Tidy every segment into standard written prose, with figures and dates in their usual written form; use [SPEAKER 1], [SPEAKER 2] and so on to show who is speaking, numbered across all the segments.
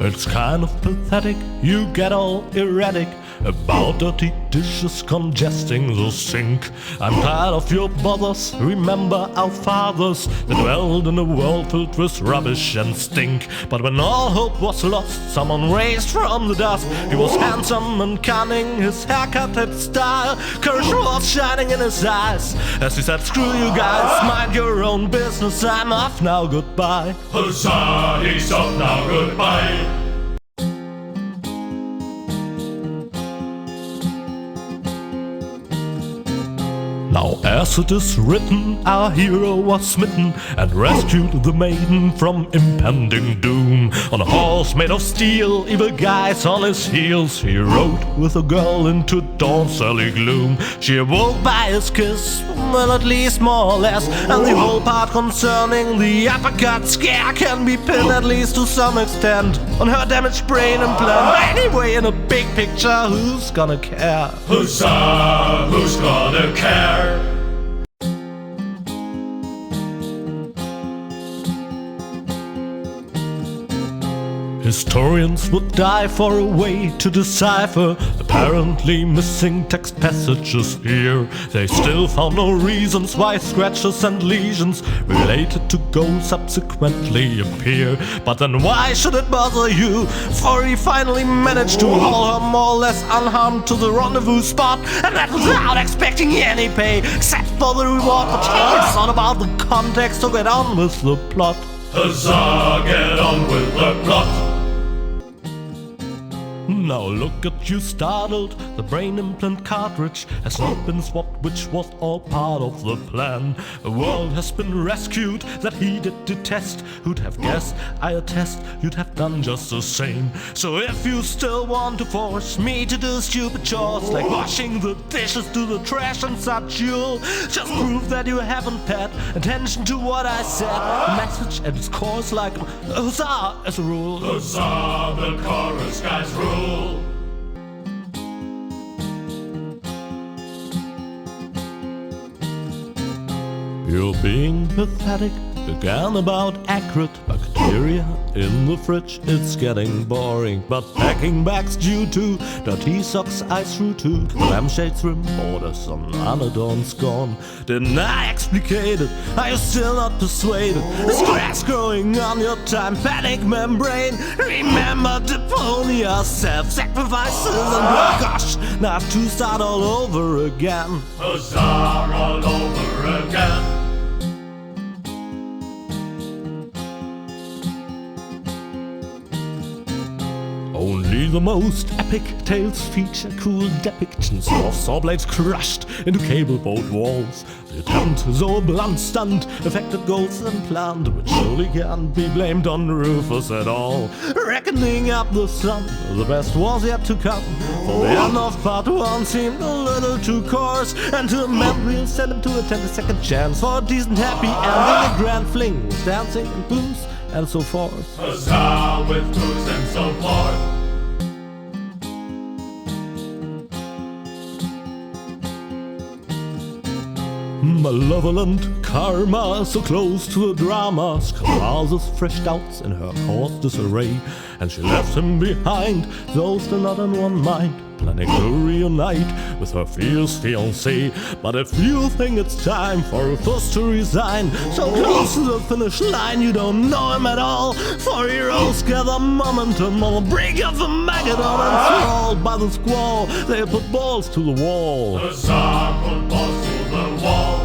[SPEAKER 1] It's kind of pathetic, you get all erratic about dirty dishes congesting the sink. I'm tired of your bothers, remember our fathers that dwelled in a world filled with rubbish and stink. But when all hope was lost, someone raised from the dust. He was handsome and cunning, his haircut had style, courage was shining in his eyes as he said, screw you guys, mind your own business, I'm off now, goodbye.
[SPEAKER 2] Huzzah, he's off now, goodbye.
[SPEAKER 1] Now as it is written, our hero was smitten and rescued the maiden from impending doom. On a horse made of steel, evil guys on his heels, he rode with a girl into dawn's early gloom. She awoke by his kiss, well at least more or less, and the whole part concerning the uppercut scare can be pinned at least to some extent on her damaged brain implant. Anyway, in a big picture, who's gonna care?
[SPEAKER 2] Huzzah, who's gonna care?
[SPEAKER 1] Historians would die for a way to decipher apparently missing text passages here. They still found no reasons why scratches and lesions related to goals subsequently appear. But then why should it bother you? For he finally managed to haul her more or less unharmed to the rendezvous spot, and that without expecting any pay except for the reward. But hey, it's not about the context, so get on with the plot.
[SPEAKER 2] Huzzah, get on with the plot.
[SPEAKER 1] Now look at you startled, the brain implant cartridge has not been swapped, which was all part of the plan. A world has been rescued that he did detest. Who'd have guessed, I attest, you'd have done just the same. So if you still want to force me to do stupid chores like washing the dishes, do the trash and such, you'll just prove that you haven't paid attention to what I said. The message at its core is like huzzah as a rule.
[SPEAKER 2] Huzzah, the chorus guys rule.
[SPEAKER 1] You're being pathetic, again about accurate bacteria in the fridge. It's getting boring, but packing bags due to dirty socks I threw to the lampshades rim borders on unadorned scorn. Didn't I explicate it? Are you still not persuaded? Is grass growing on your tympanic membrane? Remember Deponia, self-sacrifices, and oh gosh, now I have to start all over again.
[SPEAKER 2] Huzzah, all over again.
[SPEAKER 1] Only the most epic tales feature cool depictions of saw blades crushed into cable boat walls. The attempt, though a blunt stunt, affected goals and planned, which surely can't be blamed on Rufus at all. Reckoning up the sum, the best was yet to come, for the end of part one seemed a little too coarse, and to amend we'll send him to attend a second chance for a decent happy ending, a grand fling with dancing and booze and so forth.
[SPEAKER 2] Huzzah, with booze and so forth.
[SPEAKER 1] Malevolent karma, so close to the drama, causes fresh doubts in her course disarray, and she left him behind, though still not in one mind, planning to reunite with her fierce fiancé. But if you think it's time for Rufus to resign, so close to the finish line you don't know him at all, for heroes gather momentum on the brink of the Mageddon, and thralled by the squall, they put balls to the wall.
[SPEAKER 2] Huzzah, put balls to the wall.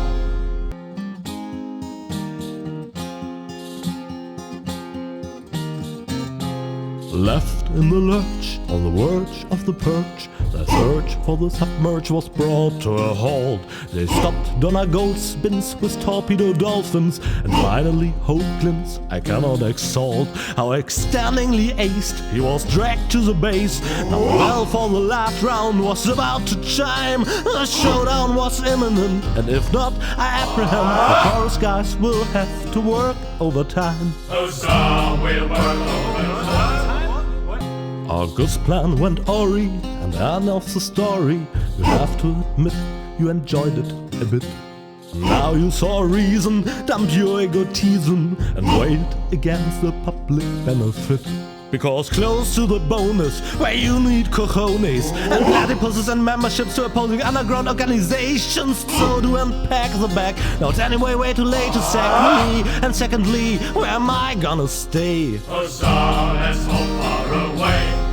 [SPEAKER 1] Left in the lurch, on the verge of the perch, their search for the submerge was brought to a halt. They stopped Donna Goldspins with torpedo dolphins, and finally Hope Glints I cannot exalt. How extendingly aced, he was dragged to the base. Now the bell for the last round was about to chime. The showdown was imminent, and if not, I apprehend the chorus guys will have to work overtime.
[SPEAKER 2] Huzzah, we'll work overtime.
[SPEAKER 1] August's plan went awry, and end of the story. You have to admit you enjoyed it a bit. Now you saw reason, dump your egotism, and weigh it against the public benefit. Because close to the bonus, where you need cojones and platypuses and memberships to opposing underground organizations. So to unpack the bag, now it's anyway way too late to sack me. And secondly, where am I gonna stay?
[SPEAKER 2] Huzzah, let's so far away.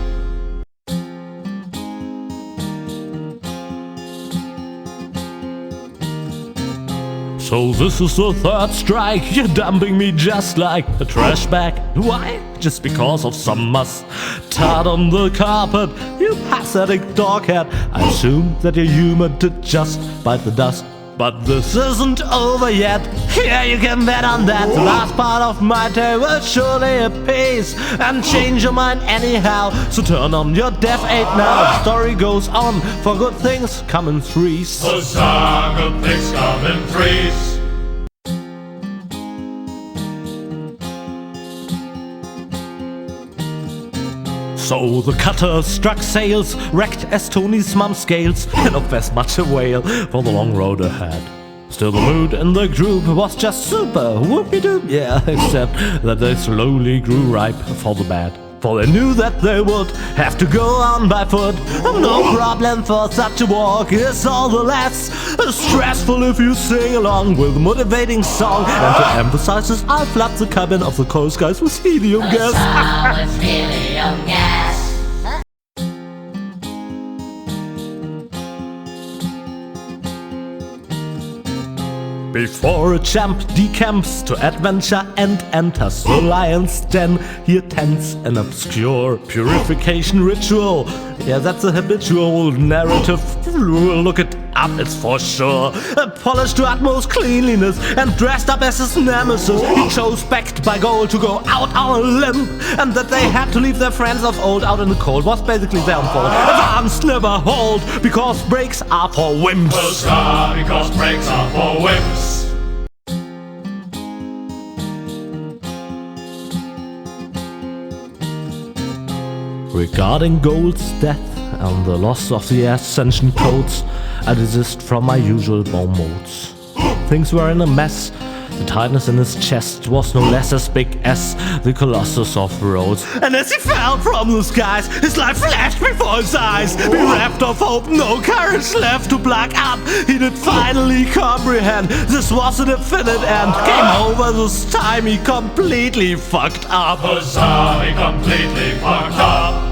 [SPEAKER 1] So this is the third strike, you're dumping me just like a trash bag. Why? Just because of some mustard on the carpet, you pathetic doghead. I assume that you're human to just bite the dust. But this isn't over yet, yeah, you can bet on that. The last part of my tale will surely appease and change your mind anyhow. So turn on your deaf aid now, the story goes on, for good things come in threes.
[SPEAKER 2] Huzzah, good things come in threes.
[SPEAKER 1] So the cutter struck sails, wrecked as Tony's mum scales, and of as much a whale for the long road ahead. Still the mood in the group was just super, whoopie-doo, yeah, except that they slowly grew ripe for the bad. For they knew that they would have to go on by foot. No problem, for such a walk is all the less stressful if you sing along with a motivating song. And to emphasize this, I'll flood the cabin of the chorus guys with helium gas.
[SPEAKER 3] So it's helium gas.
[SPEAKER 1] Before a champ decamps to adventure and enters the lion's den, he attends an obscure purification ritual. Yeah, that's a habitual narrative. Look it up, it's for sure. Polished to utmost cleanliness and dressed up as his nemesis, he chose, backed by gold, to go out on a limb. And that they had to leave their friends of old out in the cold was basically their own fault. Advance never hold, because breaks are for wimps.
[SPEAKER 2] Huzzah, because breaks are for wimps.
[SPEAKER 1] Regarding Gold's death and the loss of the Ascension codes, I desist from my usual bomb modes. Things were in a mess. The tightness in his chest was no less as big as the Colossus of Rhodes. And as he fell from the skies, his life flashed before his eyes. Bereft of hope, no courage left to plug up, he did finally comprehend this was a definite end. Game over this time, he completely fucked up.
[SPEAKER 2] Huzzah, he completely fucked up.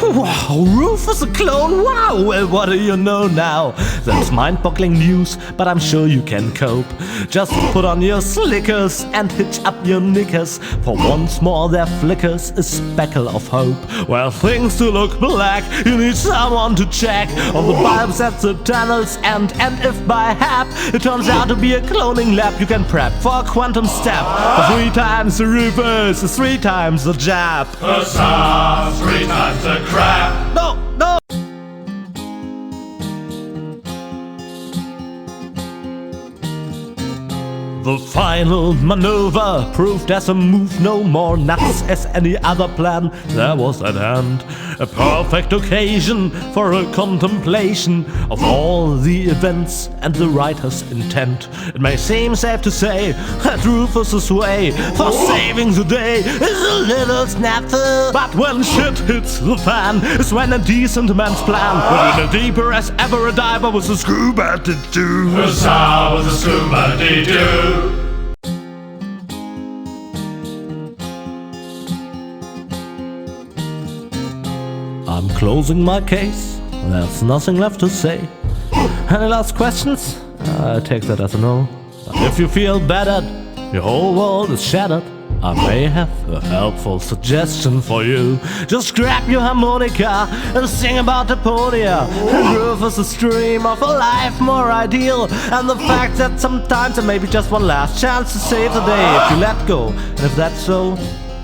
[SPEAKER 1] Wow, Rufus a clone, wow, well what do you know now? That's mind-boggling news, but I'm sure you can cope. Just put on your slickers and hitch up your knickers, for once more there flickers a speckle of hope. Well, things do look black, you need someone to check all the bulbs at the tunnel's end, and if by hap it turns out to be a cloning lab, you can prep for a quantum step. For 3 times the Rufus is 3 times the jab.
[SPEAKER 2] Huzzah, 3 times the crap.
[SPEAKER 1] No, no! The final maneuver proved as a move no more nuts as any other plan there was at hand. A perfect occasion for a contemplation of all the events and the writer's intent. It may seem safe to say that Rufus's way for saving the day is a little snafu, but when shit hits the fan is when a decent man's plan went in deeper as ever a diver was a scuba did do.
[SPEAKER 2] Huzzah, was a scuba dee doo.
[SPEAKER 1] I'm closing my case, there's nothing left to say. Any last questions? I take that as a no. But if you feel battered, your whole world is shattered, I may have a helpful suggestion for you. Just grab your harmonica and sing about Deponia, and Rufus' dream of a life more ideal, and the fact that sometimes there may be just one last chance to save the day if you let go. And if that's so,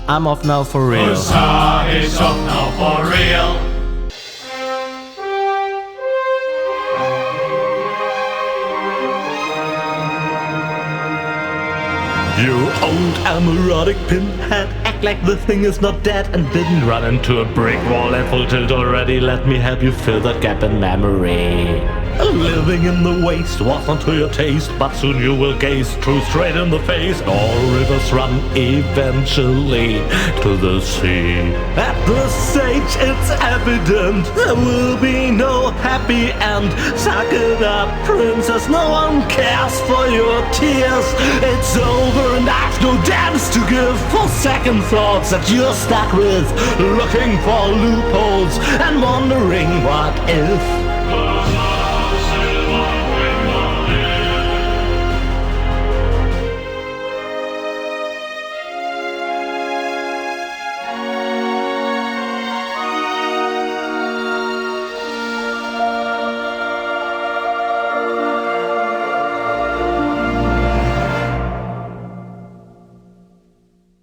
[SPEAKER 1] I'm off now for real.
[SPEAKER 2] Huzzah, he's off now for real.
[SPEAKER 1] You old erotic pinhead, like the thing is not dead and didn't run into a brick wall at full tilt already. Let me help you fill that gap in memory. Living in the waste wasn't to your taste, but soon you will gaze true straight in the face. All rivers run eventually to the sea. At this stage it's evident there will be no happy end. Suck it up, princess, no one cares for your tears. It's over and I've no damns to give for second thoughts that you're stuck with, looking for loopholes and wondering what if.